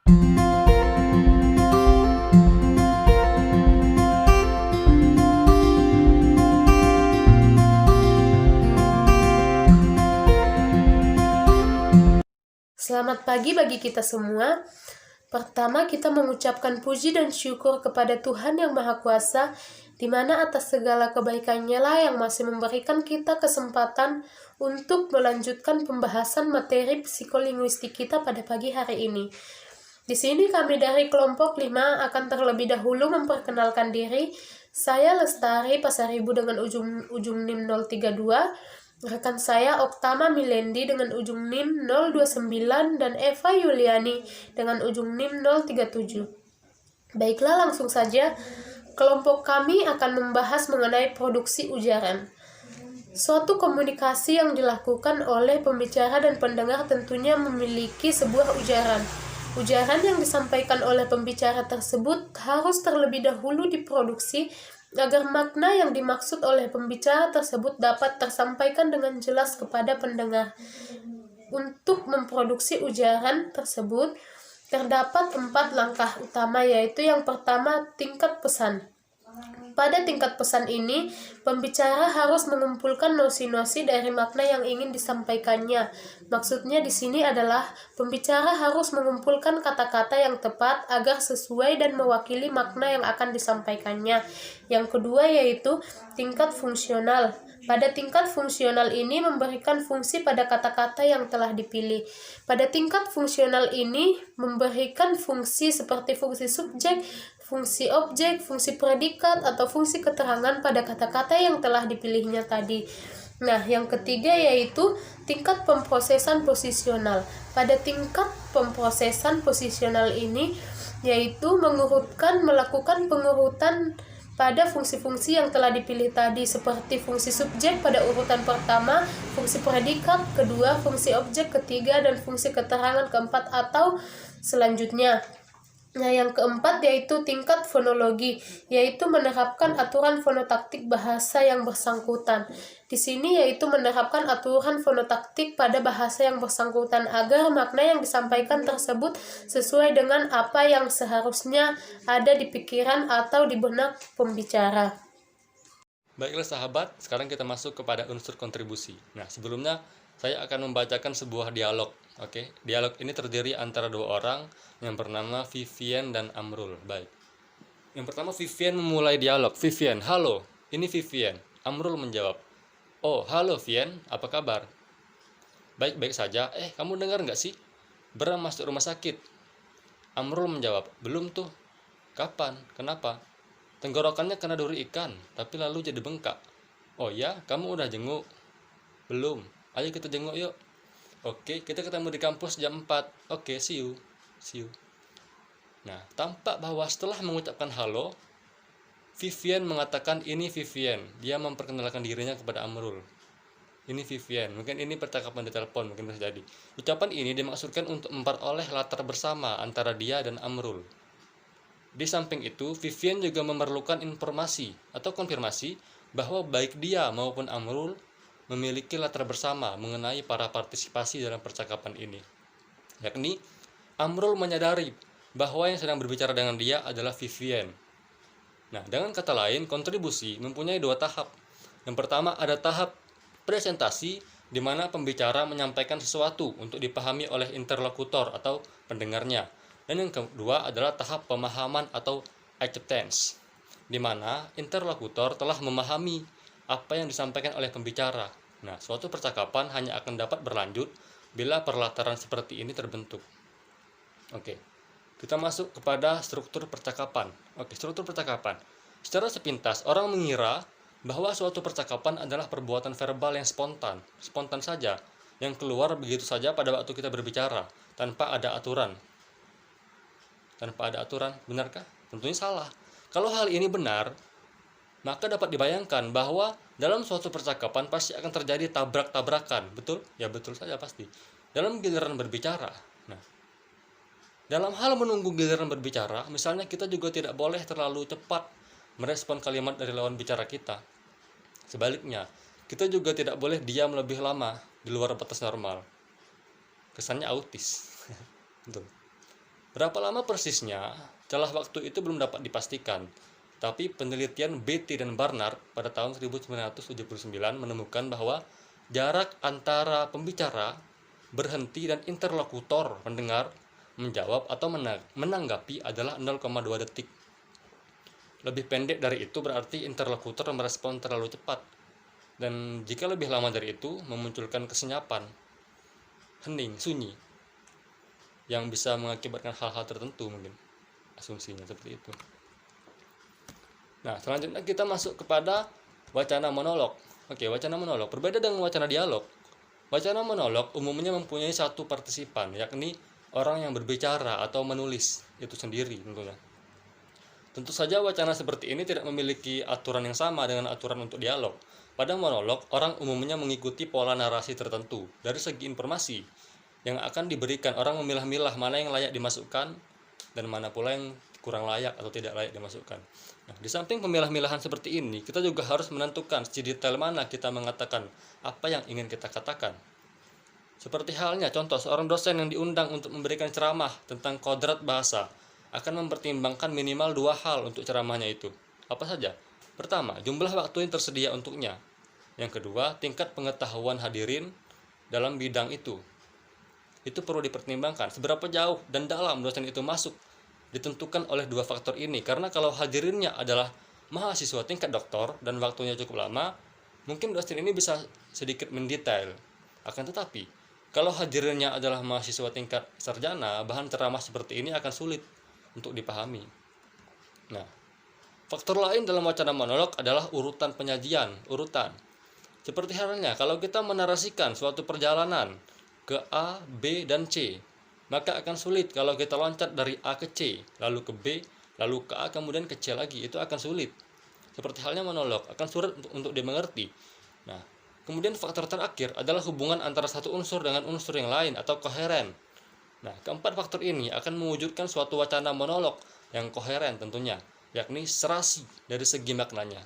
Selamat pagi bagi kita semua. Pertama, kita mengucapkan puji dan syukur kepada Tuhan Yang Maha Kuasa, di mana atas segala kebaikan-Nya lah yang masih memberikan kita kesempatan untuk melanjutkan pembahasan materi psikolinguistik kita pada pagi hari ini. Di sini kami dari kelompok 5 akan terlebih dahulu memperkenalkan diri. Saya Lestari Pasaribu dengan ujung NIM 032. Rekan saya Oktama Milendi dengan ujung NIM 029 dan Eva Yuliani dengan ujung NIM 037. Baiklah, langsung saja. Kelompok kami akan membahas mengenai produksi ujaran. Suatu komunikasi yang dilakukan oleh pembicara dan pendengar tentunya memiliki sebuah ujaran. Ujaran yang disampaikan oleh pembicara tersebut harus terlebih dahulu diproduksi agar makna yang dimaksud oleh pembicara tersebut dapat tersampaikan dengan jelas kepada pendengar. Untuk memproduksi ujaran tersebut, terdapat 4 langkah utama, yaitu yang pertama, tingkat pesan. Pada tingkat pesan ini, pembicara harus mengumpulkan nosi-nosi dari makna yang ingin disampaikannya. Maksudnya di sini adalah pembicara harus mengumpulkan kata-kata yang tepat agar sesuai dan mewakili makna yang akan disampaikannya. Yang kedua yaitu tingkat fungsional. Pada tingkat fungsional ini memberikan fungsi pada kata-kata yang telah dipilih. Pada tingkat fungsional ini memberikan fungsi seperti fungsi subjek, fungsi objek, fungsi predikat, atau fungsi keterangan pada kata-kata yang telah dipilihnya tadi. Nah, yang ketiga yaitu tingkat pemrosesan posisional. Pada tingkat pemrosesan posisional ini yaitu melakukan pengurutan pada fungsi-fungsi yang telah dipilih tadi, seperti fungsi subjek pada urutan pertama, fungsi predikat kedua, fungsi objek ketiga, dan fungsi keterangan keempat atau selanjutnya. Nah, yang keempat yaitu tingkat fonologi, yaitu menerapkan aturan fonotaktik bahasa yang bersangkutan. Di sini yaitu menerapkan aturan fonotaktik pada bahasa yang bersangkutan agar makna yang disampaikan tersebut sesuai dengan apa yang seharusnya ada di pikiran atau di benak pembicara. Baiklah sahabat, sekarang kita masuk kepada unsur kontribusi. Nah, sebelumnya saya akan membacakan sebuah dialog. Oke, dialog ini terdiri antara 2 orang yang bernama Vivian dan Amrul. Baik. Yang pertama Vivian memulai dialog. Vivian, halo, ini Vivian. Amrul menjawab, oh, halo Vivian, apa kabar? Baik-baik saja. Kamu dengar nggak sih? Bram masuk rumah sakit. Amrul menjawab, belum tuh. Kapan? Kenapa? Tenggorokannya kena duri ikan, tapi lalu jadi bengkak. Oh ya, kamu udah jenguk? Belum. Ayo kita jenguk yuk. Oke, kita ketemu di kampus jam 4. Oke, see you. Nah, tampak bahwa setelah mengucapkan halo, Vivian mengatakan ini Vivian. Dia memperkenalkan dirinya kepada Amrul. Ini Vivian. Mungkin ini percakapan di telepon, mungkin bisa jadi. Ucapan ini dimaksudkan untuk memperoleh latar bersama antara dia dan Amrul. Di samping itu, Vivian juga memerlukan informasi atau konfirmasi bahwa baik dia maupun Amrul memiliki latar bersama mengenai para partisipasi dalam percakapan ini. Yakni, Amrul menyadari bahwa yang sedang berbicara dengan dia adalah Vivian. Nah, dengan kata lain, kontribusi mempunyai 2 tahap. Yang pertama ada tahap presentasi, di mana pembicara menyampaikan sesuatu untuk dipahami oleh interlokutor atau pendengarnya. Dan yang kedua adalah tahap pemahaman atau acceptance, di mana interlokutor telah memahami apa yang disampaikan oleh pembicara. Nah, suatu percakapan hanya akan dapat berlanjut bila perlataran seperti ini terbentuk. Oke, kita masuk kepada struktur percakapan. Struktur percakapan. Secara sepintas, orang mengira bahwa suatu percakapan adalah perbuatan verbal yang spontan saja, yang keluar begitu saja pada waktu kita berbicara, tanpa ada aturan. Benarkah? Tentunya salah. Kalau hal ini benar, maka dapat dibayangkan bahwa dalam suatu percakapan pasti akan terjadi tabrak-tabrakan. Betul? Ya betul saja pasti. Dalam giliran berbicara. Nah, dalam hal menunggu giliran berbicara, misalnya kita juga tidak boleh terlalu cepat merespon kalimat dari lawan bicara kita. Sebaliknya, kita juga tidak boleh diam lebih lama di luar batas normal. Kesannya autis. Betul. Berapa lama persisnya? Celah waktu itu belum dapat dipastikan. Tapi penelitian Beatty dan Barnard pada tahun 1979 menemukan bahwa jarak antara pembicara, berhenti, dan interlokutor mendengar, menjawab, atau menanggapi adalah 0,2 detik. Lebih pendek dari itu berarti interlokutor merespon terlalu cepat. Dan jika lebih lama dari itu, memunculkan kesenyapan, hening, sunyi, yang bisa mengakibatkan hal-hal tertentu mungkin. Asumsinya seperti itu. Nah, selanjutnya kita masuk kepada wacana monolog. Oke, wacana monolog. Berbeda dengan wacana dialog. Wacana monolog umumnya mempunyai satu partisipan, yakni orang yang berbicara atau menulis itu sendiri tentunya. Tentu saja wacana seperti ini tidak memiliki aturan yang sama dengan aturan untuk dialog. Pada monolog, orang umumnya mengikuti pola narasi tertentu. Dari segi informasi yang akan diberikan, orang memilah-milah mana yang layak dimasukkan dan mana pula yang kurang layak atau tidak layak dimasukkan. Nah, di samping pemilah-milahan seperti ini, kita juga harus menentukan sedetail mana kita mengatakan apa yang ingin kita katakan. Seperti halnya contoh seorang dosen yang diundang untuk memberikan ceramah tentang kodrat bahasa akan mempertimbangkan minimal 2 hal untuk ceramahnya itu. Apa saja? Pertama, jumlah waktu yang tersedia untuknya. Yang kedua, tingkat pengetahuan hadirin dalam bidang itu. Itu perlu dipertimbangkan. Seberapa jauh dan dalam dosen itu masuk ditentukan oleh 2 faktor ini. Karena kalau hadirinnya adalah mahasiswa tingkat doktor dan waktunya cukup lama, mungkin dosen ini bisa sedikit mendetail. Akan tetapi, kalau hadirinnya adalah mahasiswa tingkat sarjana, bahan ceramah seperti ini akan sulit untuk dipahami. Nah, faktor lain dalam wacana monolog adalah urutan penyajian, Seperti halnya kalau kita menarasikan suatu perjalanan ke A, B, dan C, maka akan sulit kalau kita loncat dari A ke C, lalu ke B, lalu ke A, kemudian ke C lagi. Itu akan sulit. Seperti halnya monolog, akan sulit untuk dimengerti. Nah, kemudian faktor terakhir adalah hubungan antara satu unsur dengan unsur yang lain atau koheren. Nah, keempat faktor ini akan mewujudkan suatu wacana monolog yang koheren tentunya, yakni serasi dari segi maknanya.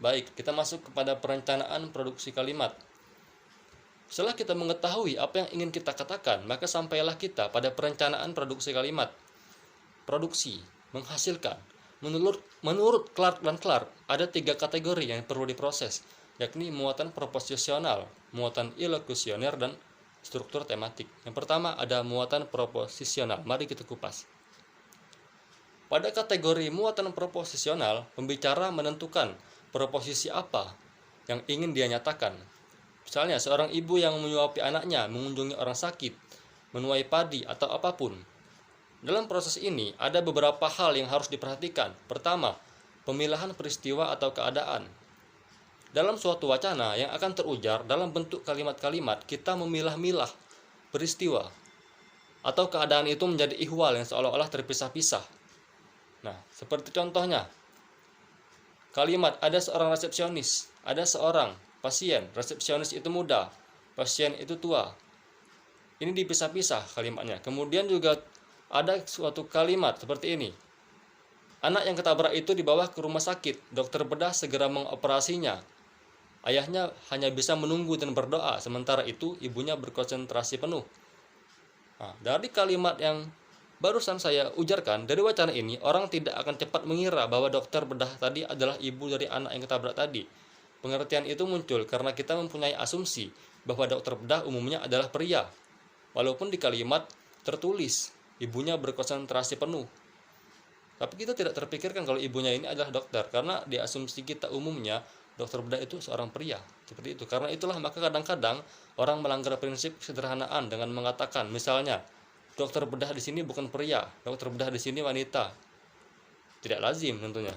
Baik, kita masuk kepada perencanaan produksi kalimat. Setelah kita mengetahui apa yang ingin kita katakan, maka sampailah kita pada perencanaan produksi kalimat. Produksi, menghasilkan. Menurut Clark dan Clark, ada 3 kategori yang perlu diproses, yakni muatan proposisional, muatan ilokusioner, dan struktur tematik. Yang pertama ada muatan proposisional. Mari kita kupas. Pada kategori muatan proposisional, pembicara menentukan proposisi apa yang ingin dia nyatakan. Misalnya, seorang ibu yang menyuapi anaknya, mengunjungi orang sakit, menuai padi, atau apapun. Dalam proses ini, ada beberapa hal yang harus diperhatikan. Pertama, pemilahan peristiwa atau keadaan. Dalam suatu wacana yang akan terujar dalam bentuk kalimat-kalimat, kita memilah-milah peristiwa atau keadaan itu menjadi ihwal yang seolah-olah terpisah-pisah. Nah, seperti contohnya, kalimat ada seorang resepsionis, ada seorang pasien, resepsionis itu muda, pasien itu tua. Ini dipisah-pisah kalimatnya. Kemudian juga ada suatu kalimat seperti ini. Anak yang ketabrak itu dibawa ke rumah sakit, dokter bedah segera mengoperasinya. Ayahnya hanya bisa menunggu dan berdoa, sementara itu ibunya berkonsentrasi penuh. Nah, dari kalimat yang barusan saya ujarkan, dari wacana ini, orang tidak akan cepat mengira bahwa dokter bedah tadi adalah ibu dari anak yang ketabrak tadi. Pengertian itu muncul karena kita mempunyai asumsi bahwa dokter bedah umumnya adalah pria. Walaupun di kalimat tertulis, ibunya berkonsentrasi penuh. Tapi kita tidak terpikirkan kalau ibunya ini adalah dokter, karena di asumsi kita umumnya, dokter bedah itu seorang pria, seperti itu. Karena itulah maka kadang-kadang orang melanggar prinsip kesederhanaan dengan mengatakan, misalnya, dokter bedah di sini bukan pria, dokter bedah di sini wanita. Tidak lazim tentunya.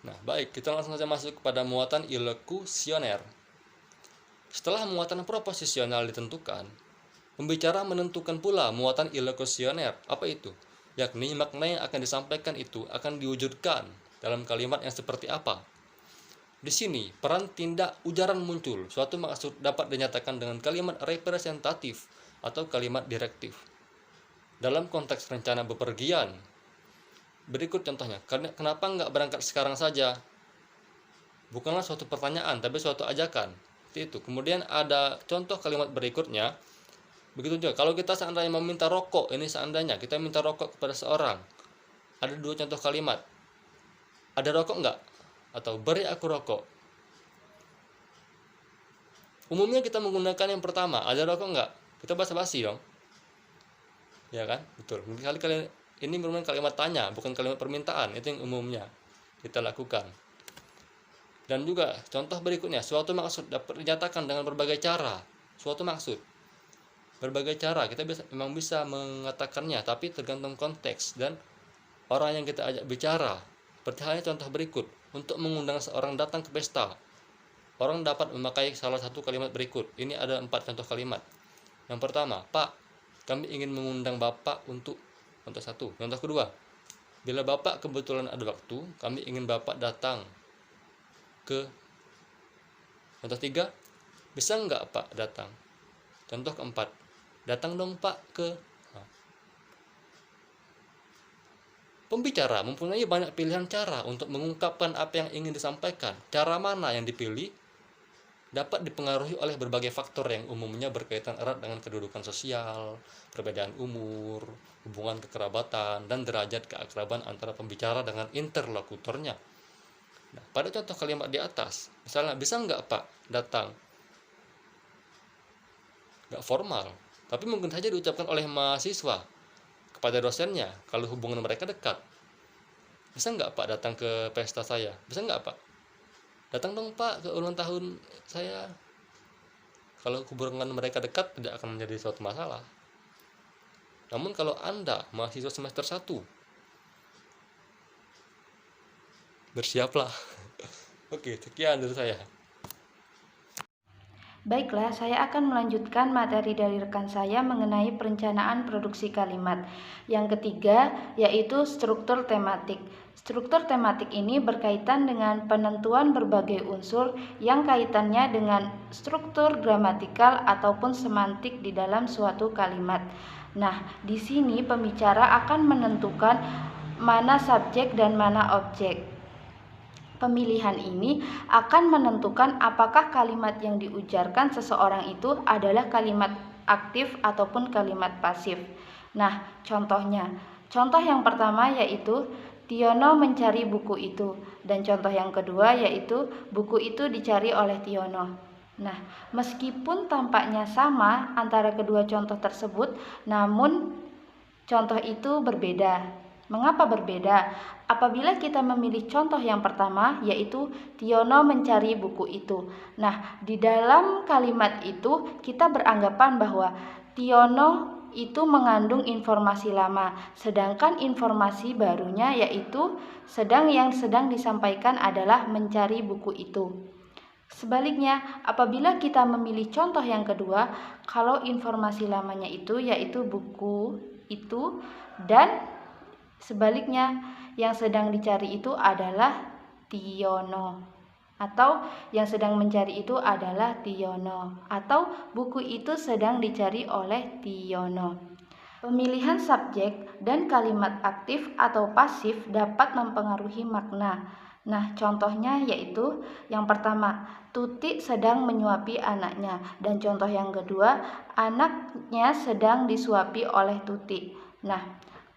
Nah, baik, kita langsung saja masuk kepada muatan ilokusioner. Setelah muatan proposisional ditentukan, pembicara menentukan pula muatan ilokusioner. Apa itu? Yakni makna yang akan disampaikan itu akan diwujudkan dalam kalimat yang seperti apa. Di sini, peran tindak ujaran muncul. Suatu maksud dapat dinyatakan dengan kalimat representatif atau kalimat direktif. Dalam konteks rencana bepergian, berikut contohnya. Kenapa nggak berangkat sekarang saja? Bukanlah suatu pertanyaan, tapi suatu ajakan. Seperti itu. Kemudian ada contoh kalimat berikutnya. Begitu juga kalau kita seandainya meminta rokok, ini seandainya kita minta rokok kepada seorang, ada dua contoh kalimat. Ada rokok enggak? Atau beri aku rokok. Umumnya kita menggunakan yang pertama, ada rokok enggak? Kita basa-basi dong. Ya kan? Betul. Mungkin kalian ini merupakan kalimat tanya, bukan kalimat permintaan. Itu yang umumnya kita lakukan. Dan juga contoh berikutnya, suatu maksud dapat dinyatakan dengan berbagai cara. Suatu maksud, berbagai cara kita memang bisa mengatakannya, tapi tergantung konteks dan orang yang kita ajak bicara. Seperti halnya contoh berikut, untuk mengundang seorang datang ke pesta, orang dapat memakai salah satu kalimat berikut. Ini ada 4 contoh kalimat. Yang pertama, Pak, kami ingin mengundang Bapak untuk satu. Contoh kedua, bila Bapak kebetulan ada waktu, kami ingin Bapak datang ke. Contoh tiga, bisa nggak Pak datang? Contoh keempat, datang dong Pak ke. Pembicara mempunyai banyak pilihan cara untuk mengungkapkan apa yang ingin disampaikan. Cara mana yang dipilih dapat dipengaruhi oleh berbagai faktor yang umumnya berkaitan erat dengan kedudukan sosial, perbedaan umur, hubungan kekerabatan, dan derajat keakraban antara pembicara dengan interlokutornya. Nah, pada contoh kalimat di atas, misalnya, bisa nggak Pak datang? Nggak formal, tapi mungkin saja diucapkan oleh mahasiswa kepada dosennya kalau hubungan mereka dekat. Bisa nggak Pak datang ke pesta saya? Bisa nggak Pak? Datang dong Pak ke ulang tahun saya. Kalau hubungan mereka dekat, tidak akan menjadi suatu masalah. Namun kalau Anda mahasiswa semester 1, bersiaplah. Oke, sekian dari saya. Baiklah, saya akan melanjutkan materi dari rekan saya mengenai perencanaan produksi kalimat. Yang ketiga, yaitu struktur tematik. Struktur tematik ini berkaitan dengan penentuan berbagai unsur yang kaitannya dengan struktur gramatikal ataupun semantik di dalam suatu kalimat. Nah, di sini pembicara akan menentukan mana subjek dan mana objek. Pemilihan ini akan menentukan apakah kalimat yang diujarkan seseorang itu adalah kalimat aktif ataupun kalimat pasif. Nah, contohnya. Contoh yang pertama yaitu Tiono mencari buku itu, dan contoh yang kedua yaitu buku itu dicari oleh Tiono. Nah, meskipun tampaknya sama antara kedua contoh tersebut, namun contoh itu berbeda. Mengapa berbeda? Apabila kita memilih contoh yang pertama, yaitu Tiono mencari buku itu. Nah, di dalam kalimat itu kita beranggapan bahwa Tiono itu mengandung informasi lama, sedangkan informasi barunya yaitu yang sedang disampaikan adalah mencari buku itu. Sebaliknya, apabila kita memilih contoh yang kedua, kalau informasi lamanya itu yaitu buku itu, dan sebaliknya, yang sedang dicari itu adalah Tiono, atau yang sedang mencari itu adalah Tiono, atau buku itu sedang dicari oleh Tiono. Pemilihan subjek dan kalimat aktif atau pasif dapat mempengaruhi makna. Nah, contohnya yaitu yang pertama, Tuti sedang menyuapi anaknya, dan contoh yang kedua, anaknya sedang disuapi oleh Tuti. Nah,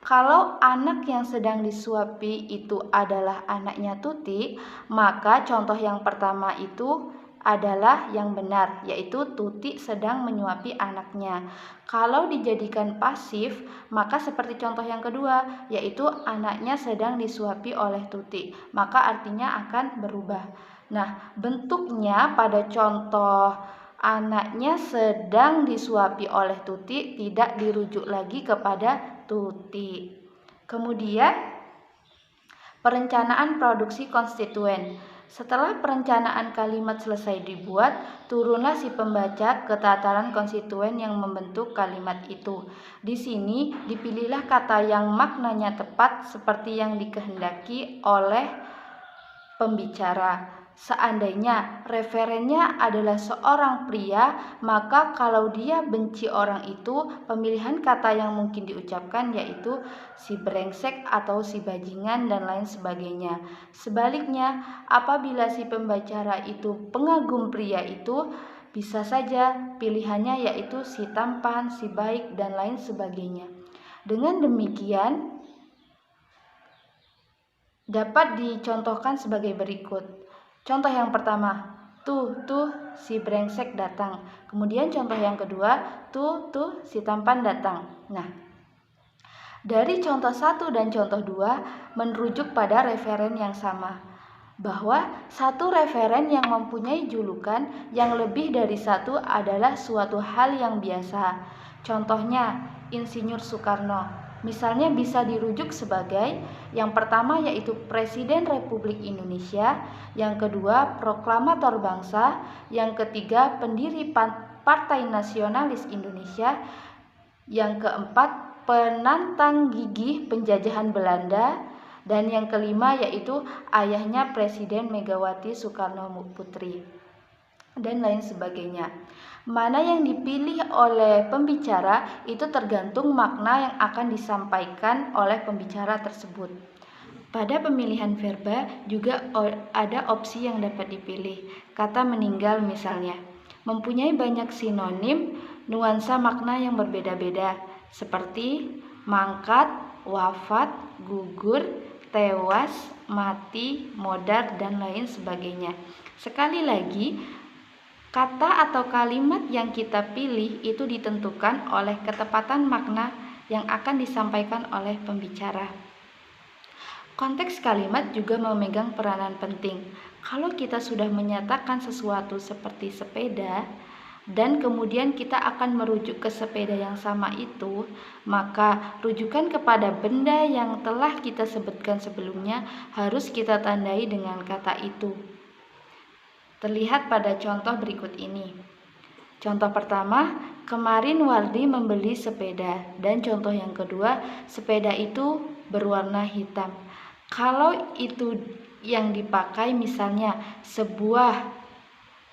kalau anak yang sedang disuapi itu adalah anaknya Tuti, maka contoh yang pertama itu adalah yang benar, yaitu Tuti sedang menyuapi anaknya. Kalau dijadikan pasif, maka seperti contoh yang kedua, yaitu anaknya sedang disuapi oleh Tuti, maka artinya akan berubah. Nah, bentuknya pada contoh anaknya sedang disuapi oleh Tuti tidak dirujuk lagi kepada Tuti. Kemudian, perencanaan produksi konstituen. Setelah perencanaan kalimat selesai dibuat, turunlah si pembaca ke tataran konstituen yang membentuk kalimat itu. Di sini dipilihlah kata yang maknanya tepat seperti yang dikehendaki oleh pembicara. Seandainya referennya adalah seorang pria, maka kalau dia benci orang itu, pemilihan kata yang mungkin diucapkan yaitu si brengsek atau si bajingan dan lain sebagainya. Sebaliknya, apabila si pembicara itu pengagum pria itu, Bisa saja pilihannya yaitu si tampan, si baik, dan lain sebagainya. Dengan demikian, dapat dicontohkan sebagai berikut. Contoh yang pertama, tuh si brengsek datang. Kemudian contoh yang kedua, tuh si tampan datang. Nah, dari contoh 1 dan contoh 2 merujuk pada referen yang sama, bahwa satu referen yang mempunyai julukan yang lebih dari satu adalah suatu hal yang biasa. Contohnya, Insinyur Soekarno. Misalnya bisa dirujuk sebagai yang pertama yaitu Presiden Republik Indonesia, yang kedua Proklamator Bangsa, yang ketiga pendiri Partai Nasionalis Indonesia, yang keempat penantang gigih penjajahan Belanda, dan yang kelima yaitu ayahnya Presiden Megawati Soekarno Putri, dan lain sebagainya. Mana yang dipilih oleh pembicara itu tergantung makna yang akan disampaikan oleh pembicara tersebut. Pada pemilihan verba juga ada opsi yang dapat dipilih. Kata meninggal misalnya mempunyai banyak sinonim nuansa makna yang berbeda-beda, seperti mangkat, wafat, gugur, tewas, mati, modar, dan lain sebagainya. Sekali lagi, kata atau kalimat yang kita pilih itu ditentukan oleh ketepatan makna yang akan disampaikan oleh pembicara. Konteks kalimat juga memegang peranan penting. Kalau kita sudah menyatakan sesuatu seperti sepeda, dan kemudian kita akan merujuk ke sepeda yang sama itu, maka rujukan kepada benda yang telah kita sebutkan sebelumnya harus kita tandai dengan kata itu. Terlihat pada contoh berikut ini. Contoh pertama, kemarin Wardi membeli sepeda, dan contoh yang kedua, sepeda itu berwarna hitam. Kalau itu yang dipakai misalnya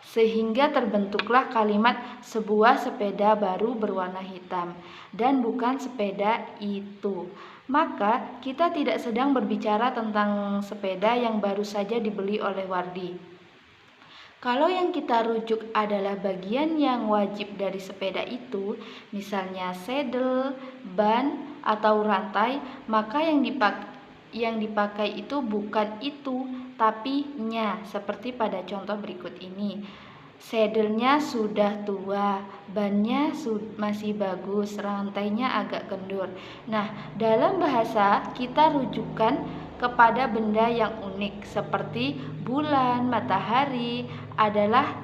sehingga terbentuklah kalimat sebuah sepeda baru berwarna hitam dan bukan sepeda itu. Maka kita tidak sedang berbicara tentang sepeda yang baru saja dibeli oleh Wardi. Kalau yang kita rujuk adalah bagian yang wajib dari sepeda itu, misalnya sedel, ban, atau rantai, maka yang dipakai itu bukan itu, tapi nya, seperti pada contoh berikut ini. Sedelnya sudah tua, bannya masih bagus, rantainya agak kendur. Nah, dalam bahasa kita rujukan kepada benda yang unik seperti bulan, matahari adalah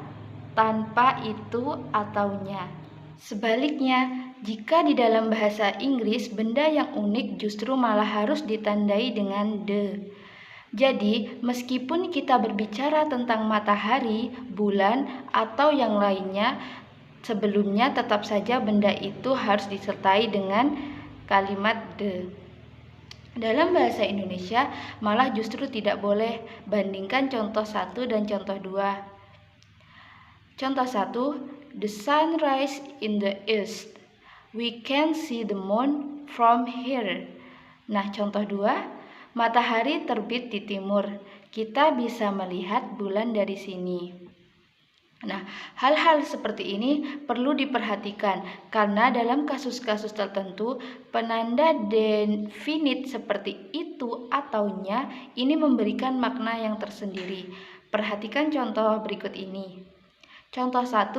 tanpa itu atau nya. Sebaliknya, jika di dalam bahasa Inggris benda yang unik justru malah harus ditandai dengan the. Jadi, meskipun kita berbicara tentang matahari, bulan, atau yang lainnya, sebelumnya tetap saja benda itu harus disertai dengan kalimat the. Dalam bahasa Indonesia, malah justru tidak boleh. Bandingkan contoh 1 dan contoh 2. Contoh 1, the sun rise in the east. We can see the moon from here. Nah, contoh 2, matahari terbit di timur. Kita bisa melihat bulan dari sini. Nah, hal-hal seperti ini perlu diperhatikan karena dalam kasus-kasus tertentu penanda definit seperti itu atau nya ini memberikan makna yang tersendiri. Perhatikan contoh berikut ini. Contoh 1,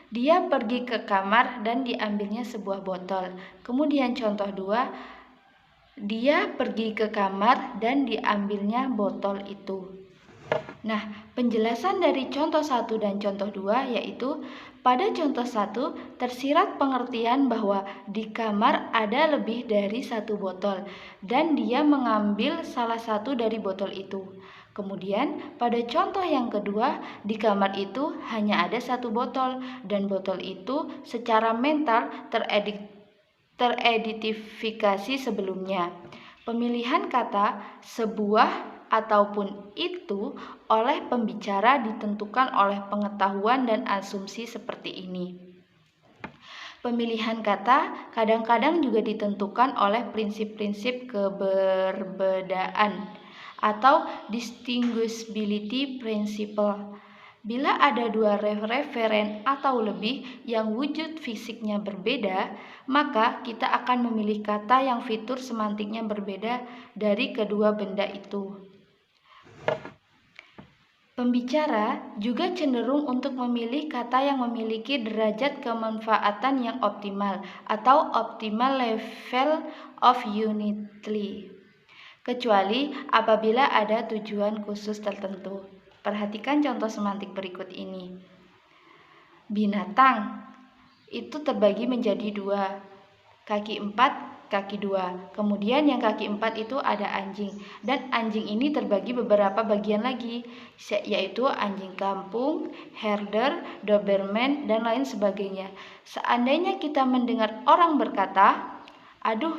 dia pergi ke kamar dan diambilnya sebuah botol. Kemudian contoh 2, dia pergi ke kamar dan diambilnya botol itu. Nah, penjelasan dari contoh 1 dan contoh 2 yaitu pada contoh 1 tersirat pengertian bahwa di kamar ada lebih dari satu botol dan dia mengambil salah satu dari botol itu. Kemudian pada contoh yang kedua di kamar itu hanya ada satu botol dan botol itu secara mental teridentifikasi sebelumnya. Pemilihan kata sebuah ataupun itu oleh pembicara ditentukan oleh pengetahuan dan asumsi seperti ini. Pemilihan kata kadang-kadang juga ditentukan oleh prinsip-prinsip keberbedaan atau distinguishability principle. Bila ada dua referen atau lebih yang wujud fisiknya berbeda, maka kita akan memilih kata yang fitur semantiknya berbeda dari kedua benda itu. Pembicara juga cenderung untuk memilih kata yang memiliki derajat kemanfaatan yang optimal atau optimal level of utility, kecuali apabila ada tujuan khusus tertentu. Perhatikan contoh semantik berikut ini. Binatang itu terbagi menjadi dua, kaki 4, kaki 2. Kemudian yang kaki 4 itu ada anjing, dan anjing ini terbagi beberapa bagian lagi, yaitu anjing kampung, herder, doberman, dan lain sebagainya. Seandainya kita mendengar orang berkata, "Aduh,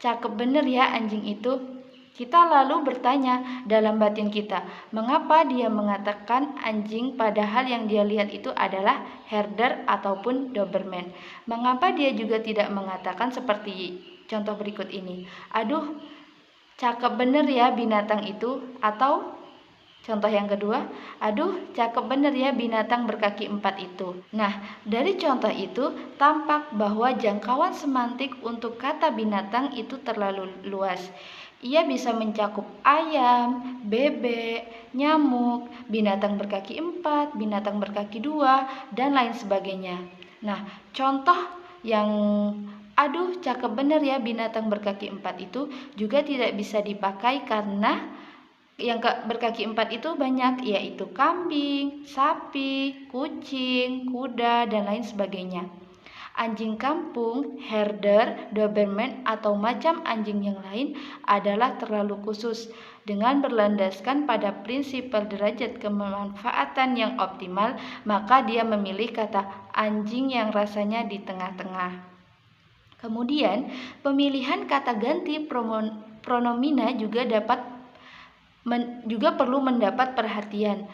cakep bener ya anjing itu," kita lalu bertanya dalam batin kita, mengapa dia mengatakan anjing padahal yang dia lihat itu adalah herder ataupun doberman? Mengapa dia juga tidak mengatakan seperti contoh berikut ini, "Aduh, cakep bener ya binatang itu," atau contoh yang kedua, "Aduh, cakep bener ya binatang berkaki 4 itu." Nah, dari contoh itu tampak bahwa jangkauan semantik untuk kata binatang itu terlalu luas. Ia bisa mencakup ayam, bebek, nyamuk, binatang berkaki 4, binatang berkaki 2, dan lain sebagainya. Nah, contoh yang "Aduh, cakep bener ya binatang berkaki 4 itu" juga tidak bisa dipakai karena yang berkaki 4 itu banyak, yaitu kambing, sapi, kucing, kuda, dan lain sebagainya. Anjing kampung, herder, doberman, atau macam anjing yang lain adalah terlalu khusus. Dengan berlandaskan pada prinsip derajat kemanfaatan yang optimal, maka dia memilih kata anjing yang rasanya di tengah-tengah. Kemudian, pemilihan kata ganti pronomina juga perlu mendapat perhatian.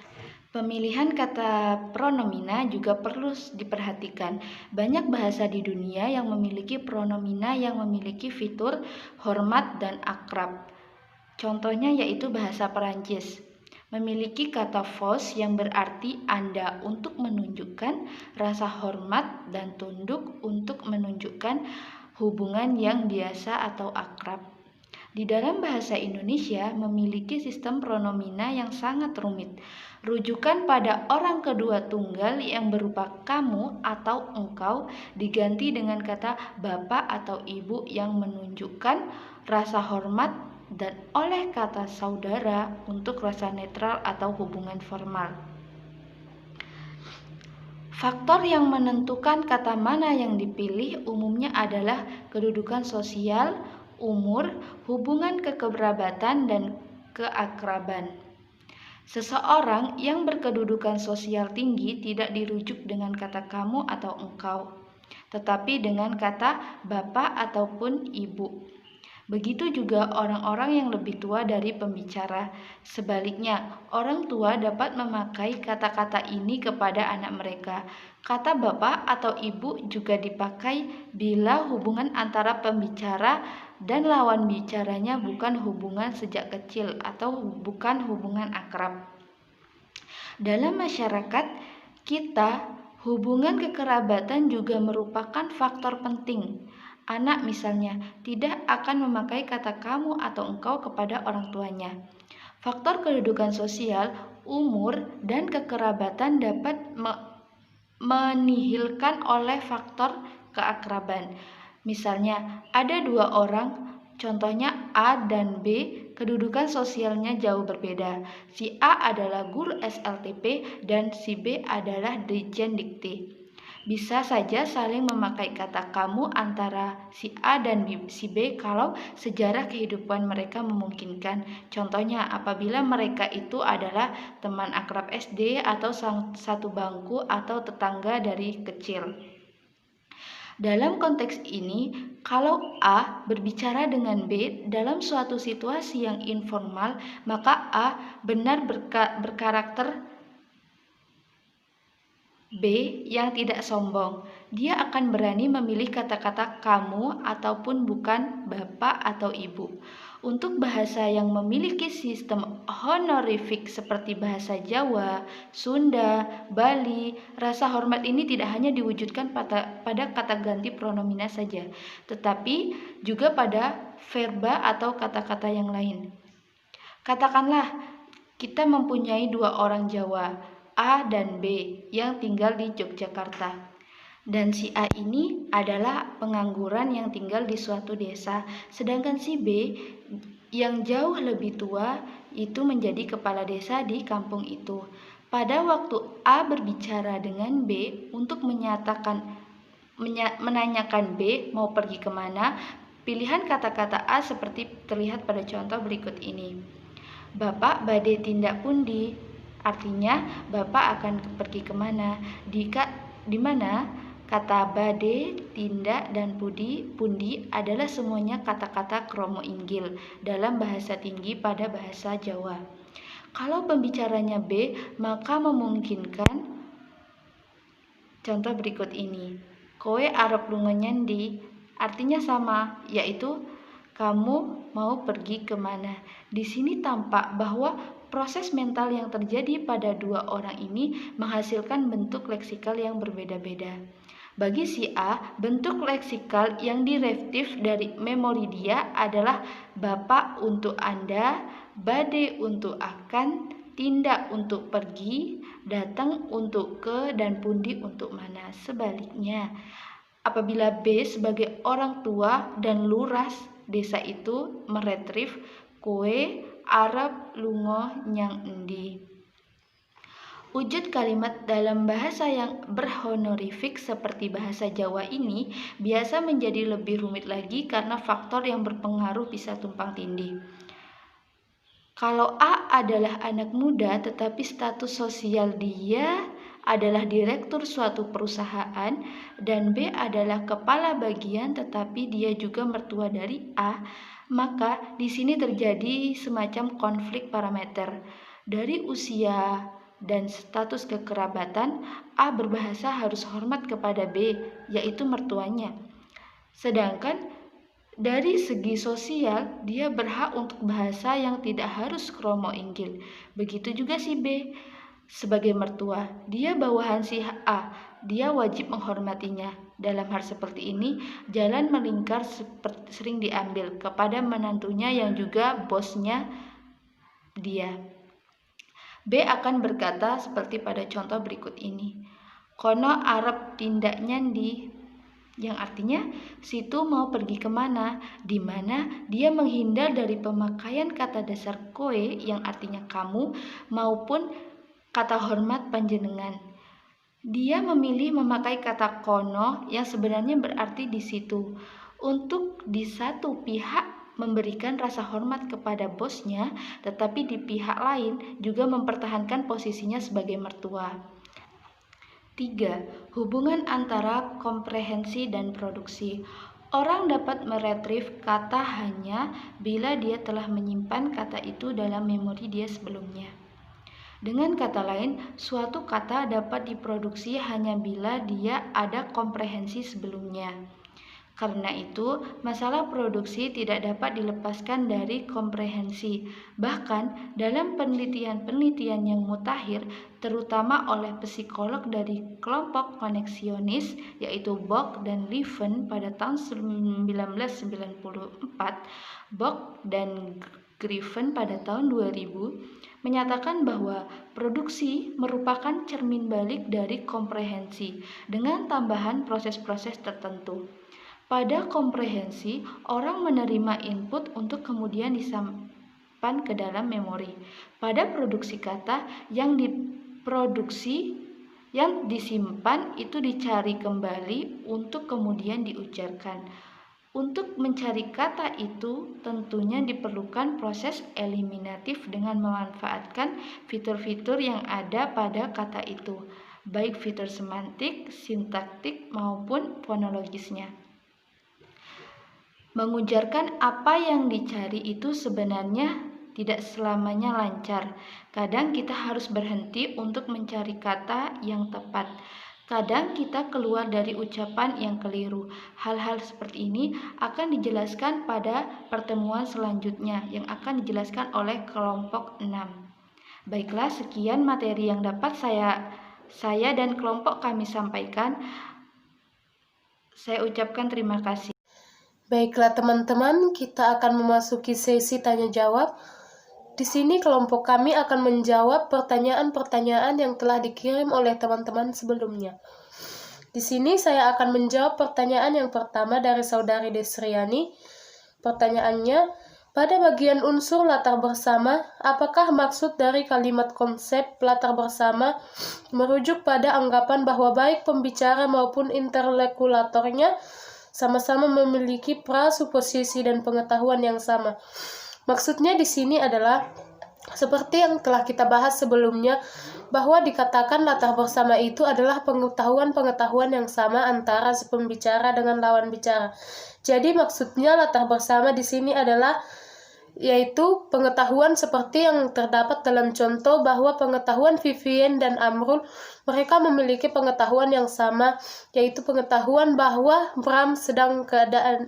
Pemilihan kata pronomina juga perlu diperhatikan. Banyak bahasa di dunia yang memiliki pronomina yang memiliki fitur hormat dan akrab. Contohnya yaitu bahasa Perancis. Memiliki kata vos yang berarti Anda untuk menunjukkan rasa hormat dan tunduk untuk menunjukkan hubungan yang biasa atau akrab. Di dalam bahasa Indonesia memiliki sistem pronomina yang sangat rumit. Rujukan pada orang kedua tunggal yang berupa kamu atau engkau diganti dengan kata bapak atau ibu yang menunjukkan rasa hormat, dan oleh kata saudara untuk rasa netral atau hubungan formal. Faktor yang menentukan kata mana yang dipilih umumnya adalah kedudukan sosial, umur, hubungan kekerabatan, dan keakraban. Seseorang yang berkedudukan sosial tinggi tidak dirujuk dengan kata kamu atau engkau, tetapi dengan kata bapak ataupun ibu. Begitu juga orang-orang yang lebih tua dari pembicara. Sebaliknya, orang tua dapat memakai kata-kata ini kepada anak mereka. Kata bapak atau ibu juga dipakai bila hubungan antara pembicara dan lawan bicaranya bukan hubungan sejak kecil atau bukan hubungan akrab. Dalam masyarakat kita, hubungan kekerabatan juga merupakan faktor penting. Anak misalnya tidak akan memakai kata kamu atau engkau kepada orang tuanya. Faktor kedudukan sosial, umur, dan kekerabatan dapat menihilkan oleh faktor keakraban. Misalnya, ada dua orang, contohnya A dan B, kedudukan sosialnya jauh berbeda. Si A adalah guru SLTP dan si B adalah dirjen dikti. Bisa saja saling memakai kata kamu antara si A dan si B kalau sejarah kehidupan mereka memungkinkan. Contohnya, apabila mereka itu adalah teman akrab SD atau satu bangku atau tetangga dari kecil. Dalam konteks ini, kalau A berbicara dengan B dalam suatu situasi yang informal, maka A benar berkarakter B yang tidak sombong. dia akan berani memilih kata-kata kamu ataupun bukan bapak atau ibu. Untuk bahasa yang memiliki sistem honorific seperti bahasa Jawa, Sunda, Bali, rasa hormat ini tidak hanya diwujudkan pada kata ganti pronomina saja, tetapi juga pada verba atau kata-kata yang lain. Katakanlah kita mempunyai 2 orang Jawa, A dan B, yang tinggal di Yogyakarta. Dan si A ini adalah pengangguran yang tinggal di suatu desa, sedangkan si B yang jauh lebih tua itu menjadi kepala desa di kampung itu. Pada waktu A berbicara dengan B untuk menanyakan B mau pergi kemana, pilihan kata-kata A seperti terlihat pada contoh berikut ini. Bapak badhe tindak pundi, artinya Bapak akan pergi kemana, di mana kata bade, tindak, dan pundi adalah semuanya kata-kata kromo inggil dalam bahasa tinggi pada bahasa Jawa. Kalau pembicaranya B, maka memungkinkan contoh berikut ini. Kowe arep lunga nyandi, artinya sama, yaitu kamu mau pergi kemana. Di sini tampak bahwa proses mental yang terjadi pada 2 orang ini menghasilkan bentuk leksikal yang berbeda-beda. Bagi si A, bentuk leksikal yang direftif dari memori dia adalah bapak untuk Anda, bade untuk akan, tindak untuk pergi, datang untuk ke, dan pundi untuk mana. Sebaliknya, apabila B sebagai orang tua dan luras desa itu meretrieve kowe arep lunga nyang endi. Wujud kalimat dalam bahasa yang berhonorifik seperti bahasa Jawa ini biasa menjadi lebih rumit lagi karena faktor yang berpengaruh bisa tumpang tindih. Kalau A adalah anak muda tetapi status sosial dia adalah direktur suatu perusahaan dan B adalah kepala bagian tetapi dia juga mertua dari A, maka di sini terjadi semacam konflik parameter. Dari usia dan status kekerabatan, A berbahasa harus hormat kepada B, yaitu mertuanya. Sedangkan dari segi sosial, dia berhak untuk bahasa yang tidak harus kromo inggil. Begitu juga si B. Sebagai mertua, dia bawahan si A, dia wajib menghormatinya. Dalam hal seperti ini, jalan melingkar sering diambil kepada menantunya yang juga bosnya dia. B akan berkata seperti pada contoh berikut ini. Kono arep tindak nyandi, yang artinya situ mau pergi kemana, di mana dia menghindar dari pemakaian kata dasar koe yang artinya kamu maupun kata hormat panjenengan. Dia memilih memakai kata kono yang sebenarnya berarti di situ untuk di satu pihak memberikan rasa hormat kepada bosnya, tetapi di pihak lain juga mempertahankan posisinya sebagai mertua. 3. Hubungan antara komprehensi dan produksi. Orang dapat meretrieve kata hanya bila dia telah menyimpan kata itu dalam memori dia sebelumnya. Dengan kata lain, suatu kata dapat diproduksi hanya bila dia ada komprehensi sebelumnya. Karena itu, masalah produksi tidak dapat dilepaskan dari komprehensi. Bahkan, dalam penelitian-penelitian yang mutakhir, terutama oleh psikolog dari kelompok koneksionis, yaitu Bock dan Lieven pada tahun 1994, Bock dan Griffin pada tahun 2000, menyatakan bahwa produksi merupakan cermin balik dari komprehensi dengan tambahan proses-proses tertentu. Pada komprehensi, orang menerima input untuk kemudian disimpan ke dalam memori. Pada produksi kata, yang disimpan itu dicari kembali untuk kemudian diucapkan. Untuk mencari kata itu tentunya diperlukan proses eliminatif dengan memanfaatkan fitur-fitur yang ada pada kata itu, baik fitur semantik, sintaktik maupun fonologisnya. Mengujarkan apa yang dicari itu sebenarnya tidak selamanya lancar. Kadang kita harus berhenti untuk mencari kata yang tepat. Kadang kita keluar dari ucapan yang keliru. Hal-hal seperti ini akan dijelaskan pada pertemuan selanjutnya yang akan dijelaskan oleh kelompok 6. Baiklah, sekian materi yang dapat saya dan kelompok kami sampaikan. Saya ucapkan terima kasih. Baiklah teman-teman, kita akan memasuki sesi tanya jawab. Di sini kelompok kami akan menjawab pertanyaan-pertanyaan yang telah dikirim oleh teman-teman sebelumnya. Di sini saya akan menjawab pertanyaan yang pertama dari saudari Desriani. Pertanyaannya, pada bagian unsur latar bersama, apakah maksud dari kalimat konsep latar bersama merujuk pada anggapan bahwa baik pembicara maupun interlokulatornya sama-sama memiliki prasuposisi dan pengetahuan yang sama? Maksudnya di sini adalah seperti yang telah kita bahas sebelumnya, bahwa dikatakan latar bersama itu adalah pengetahuan-pengetahuan yang sama antara si pembicara dengan lawan bicara. Jadi maksudnya latar bersama di sini adalah yaitu pengetahuan seperti yang terdapat dalam contoh bahwa pengetahuan Vivien dan Amrul, mereka memiliki pengetahuan yang sama, yaitu pengetahuan bahwa Bram sedang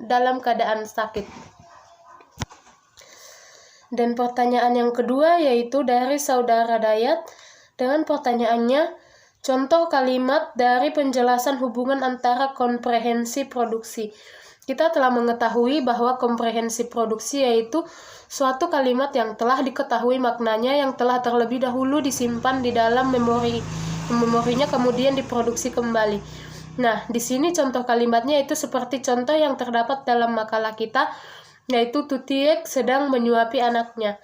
dalam keadaan sakit. Dan pertanyaan yang kedua yaitu dari saudara Dayat dengan pertanyaannya, contoh kalimat dari penjelasan hubungan antara komprehensi produksi. Kita telah mengetahui bahwa komprehensi produksi yaitu suatu kalimat yang telah diketahui maknanya, yang telah terlebih dahulu disimpan di dalam memorinya kemudian diproduksi kembali. Nah, di sini contoh kalimatnya itu seperti contoh yang terdapat dalam makalah kita, yaitu Tutiek sedang menyuapi anaknya.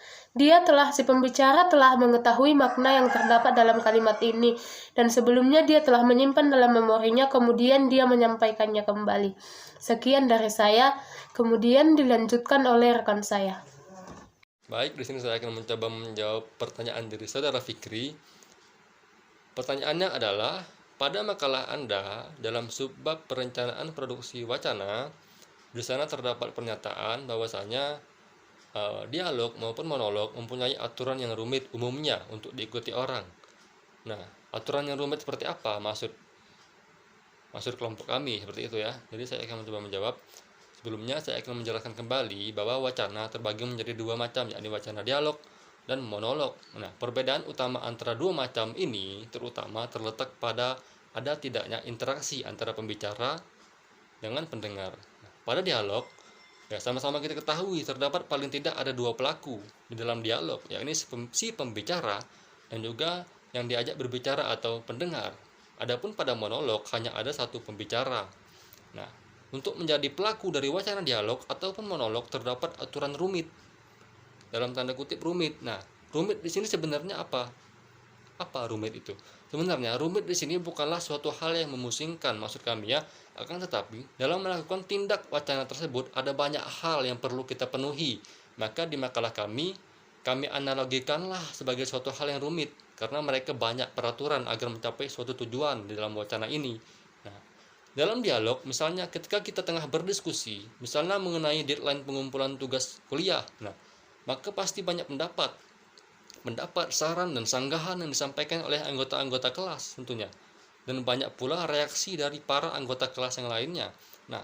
Si pembicara telah mengetahui makna yang terdapat dalam kalimat ini, dan sebelumnya dia telah menyimpan dalam memorinya, kemudian dia menyampaikannya kembali. Sekian dari saya, kemudian dilanjutkan oleh rekan saya. Baik, di sini saya akan mencoba menjawab pertanyaan dari saudara Fikri. Pertanyaannya adalah, pada makalah Anda dalam subbab perencanaan produksi wacana, di sana terdapat pernyataan bahwasanya dialog maupun monolog mempunyai aturan yang rumit umumnya untuk diikuti orang. Nah, aturan yang rumit seperti apa? Maksud kelompok kami seperti itu ya. Jadi saya akan mencoba menjawab. Sebelumnya saya akan menjelaskan kembali bahwa wacana terbagi menjadi dua macam, yakni wacana dialog dan monolog. Nah, perbedaan utama antara dua macam ini terutama terletak pada ada tidaknya interaksi antara pembicara dengan pendengar. Pada dialog, ya sama-sama kita ketahui terdapat paling tidak ada dua pelaku di dalam dialog, yakni si pembicara dan juga yang diajak berbicara atau pendengar. Adapun pada monolog hanya ada satu pembicara. Nah, untuk menjadi pelaku dari wacana dialog ataupun monolog terdapat aturan rumit. Dalam tanda kutip rumit. Nah, rumit di sini sebenarnya apa? Apa rumit itu? Sebenarnya rumit di sini bukanlah suatu hal yang memusingkan, maksud kami ya. Akan tetapi dalam melakukan tindak wacana tersebut ada banyak hal yang perlu kita penuhi. Maka di makalah kami analogikanlah sebagai suatu hal yang rumit karena mereka banyak peraturan agar mencapai suatu tujuan di dalam wacana ini. Nah, dalam dialog misalnya ketika kita tengah berdiskusi, misalnya mengenai deadline pengumpulan tugas kuliah, nah, maka pasti banyak pendapat, saran dan sanggahan yang disampaikan oleh anggota-anggota kelas tentunya. Dan banyak pula reaksi dari para anggota kelas yang lainnya. Nah,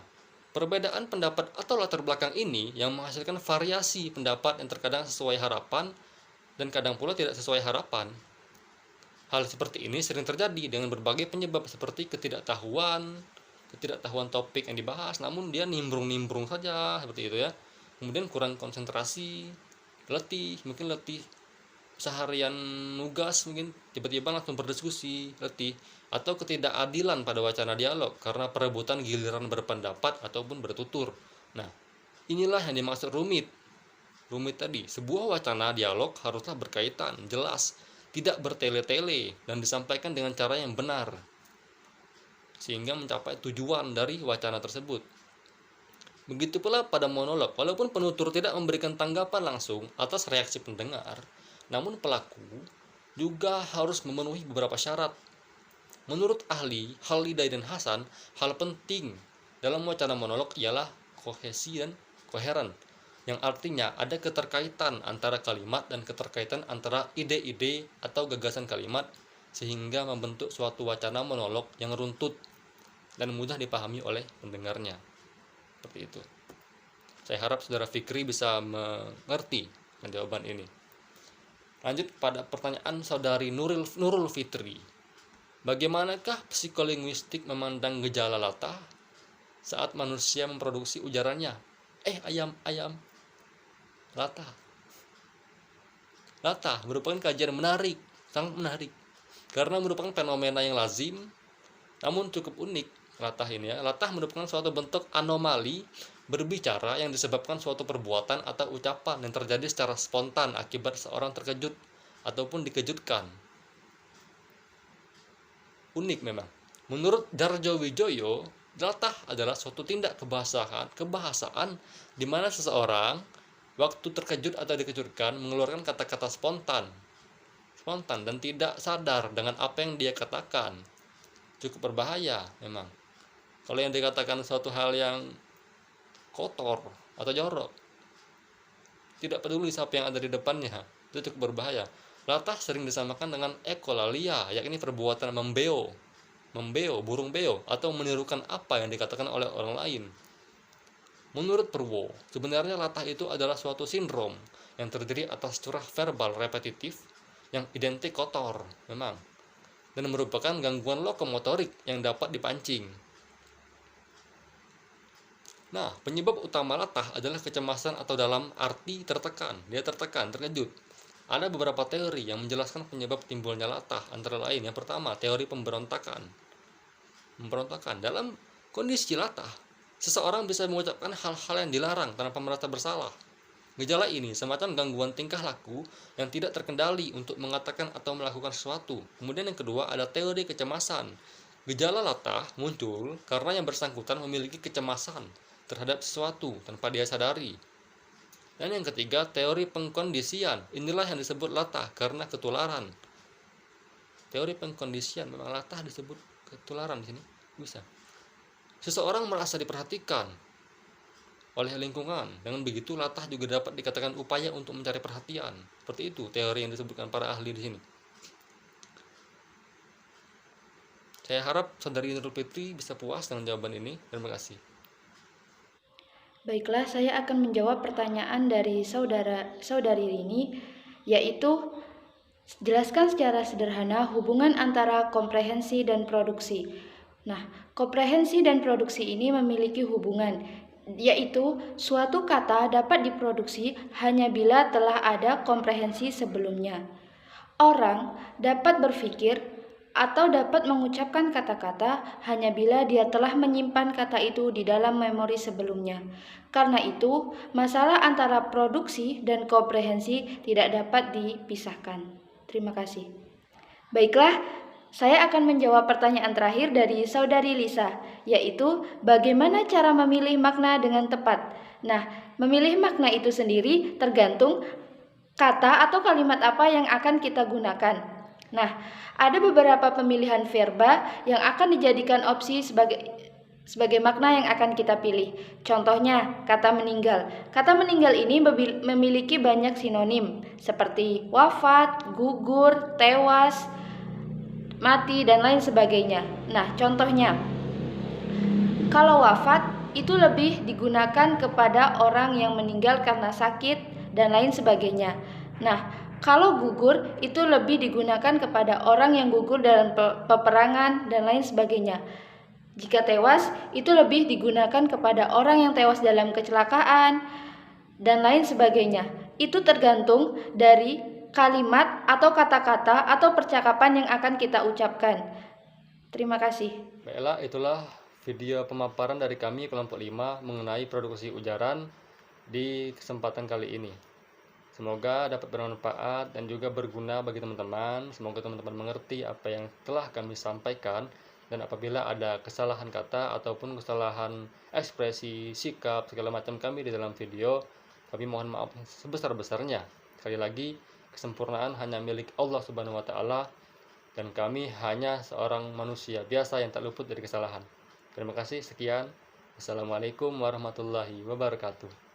perbedaan pendapat atau latar belakang ini yang menghasilkan variasi pendapat yang terkadang sesuai harapan dan kadang pula tidak sesuai harapan. Hal seperti ini sering terjadi dengan berbagai penyebab seperti ketidaktahuan topik yang dibahas, namun dia nimbrung-nimbrung saja seperti itu ya. Kemudian kurang konsentrasi, letih seharian nugas, mungkin tiba-tiba langsung berdiskusi, letih, atau ketidakadilan pada wacana dialog karena perebutan giliran berpendapat ataupun bertutur. Nah, inilah yang dimaksud rumit. Rumit tadi, sebuah wacana dialog haruslah berkaitan, jelas, tidak bertele-tele, dan disampaikan dengan cara yang benar, sehingga mencapai tujuan dari wacana tersebut. Begitu pula pada monolog, walaupun penutur tidak memberikan tanggapan langsung atas reaksi pendengar, namun pelaku juga harus memenuhi beberapa syarat. Menurut ahli Haliday dan Hasan, hal penting dalam wacana monolog ialah kohesi dan koheren, yang artinya ada keterkaitan antara kalimat dan keterkaitan antara ide-ide atau gagasan kalimat, sehingga membentuk suatu wacana monolog yang runtut dan mudah dipahami oleh pendengarnya. Seperti itu. Saya harap saudara Fikri bisa mengerti jawaban ini. Lanjut pada pertanyaan saudari Nurul Fitri. Bagaimanakah psikolinguistik memandang gejala latah saat manusia memproduksi ujarannya? Ayam. Latah merupakan kajian menarik, sangat menarik. Karena merupakan fenomena yang lazim, namun cukup unik. Latah merupakan suatu bentuk anomali berbicara yang disebabkan suatu perbuatan atau ucapan yang terjadi secara spontan akibat seorang terkejut ataupun dikejutkan. Unik memang. Menurut Darjo Wijoyo, latah adalah suatu tindak kebahasaan di mana seseorang waktu terkejut atau dikejutkan mengeluarkan kata-kata spontan dan tidak sadar dengan apa yang dia katakan. Cukup berbahaya memang. Kalau yang dikatakan suatu hal yang kotor atau jorok, tidak peduli siapa yang ada di depannya, itu cukup berbahaya. Latah sering disamakan dengan ekolalia, yakni perbuatan membeo, burung beo, atau menirukan apa yang dikatakan oleh orang lain. Menurut Purwo, sebenarnya latah itu adalah suatu sindrom yang terdiri atas curah verbal repetitif yang identik kotor, memang, dan merupakan gangguan lokomotorik yang dapat dipancing. Nah, penyebab utama latah adalah kecemasan atau dalam arti tertekan. Dia tertekan, terkejut. Ada beberapa teori yang menjelaskan penyebab timbulnya latah, antara lain yang pertama, teori pemberontakan. Dalam kondisi latah, seseorang bisa mengucapkan hal-hal yang dilarang tanpa merasa bersalah. Gejala ini semacam gangguan tingkah laku yang tidak terkendali untuk mengatakan atau melakukan sesuatu. Kemudian yang kedua ada teori kecemasan. Gejala latah muncul karena yang bersangkutan memiliki kecemasan terhadap sesuatu tanpa dia sadari. Dan yang ketiga, teori pengkondisian. Inilah yang disebut latah karena ketularan. Teori pengkondisian, memang latah disebut ketularan di sini. Bisa. Seseorang merasa diperhatikan oleh lingkungan. Dengan begitu, latah juga dapat dikatakan upaya untuk mencari perhatian. Seperti itu teori yang disebutkan para ahli di sini. Saya harap saudari Nurul Fitri bisa puas dengan jawaban ini. Terima kasih. Baiklah, saya akan menjawab pertanyaan dari saudari Rini, yaitu jelaskan secara sederhana hubungan antara komprehensi dan produksi. Nah, komprehensi dan produksi ini memiliki hubungan, yaitu suatu kata dapat diproduksi hanya bila telah ada komprehensi sebelumnya. Orang dapat berpikir atau dapat mengucapkan kata-kata hanya bila dia telah menyimpan kata itu di dalam memori sebelumnya. Karena itu, masalah antara produksi dan komprehensi tidak dapat dipisahkan. Terima kasih. Baiklah, saya akan menjawab pertanyaan terakhir dari saudari Lisa, yaitu bagaimana cara memilih makna dengan tepat. Nah, memilih makna itu sendiri tergantung kata atau kalimat apa yang akan kita gunakan. Nah, ada beberapa pemilihan verba yang akan dijadikan opsi sebagai makna yang akan kita pilih. Contohnya, kata meninggal. Kata meninggal ini memiliki banyak sinonim seperti wafat, gugur, tewas, mati, dan lain sebagainya. Nah, contohnya, kalau wafat itu lebih digunakan kepada orang yang meninggal karena sakit dan lain sebagainya. Nah, kalau gugur itu lebih digunakan kepada orang yang gugur dalam peperangan dan lain sebagainya. Jika tewas itu lebih digunakan kepada orang yang tewas dalam kecelakaan dan lain sebagainya. Itu tergantung dari kalimat atau kata-kata atau percakapan yang akan kita ucapkan. Terima kasih. Baiklah, itulah video pemaparan dari kami kelompok 5 mengenai produksi ujaran di kesempatan kali ini. Semoga dapat bermanfaat dan juga berguna bagi teman-teman. Semoga teman-teman mengerti apa yang telah kami sampaikan, dan apabila ada kesalahan kata ataupun kesalahan ekspresi, sikap, segala macam kami di dalam video, kami mohon maaf sebesar-besarnya. Sekali lagi, kesempurnaan hanya milik Allah Subhanahu wa Ta'ala, dan kami hanya seorang manusia biasa yang tak luput dari kesalahan. Terima kasih, sekian. Assalamualaikum warahmatullahi wabarakatuh.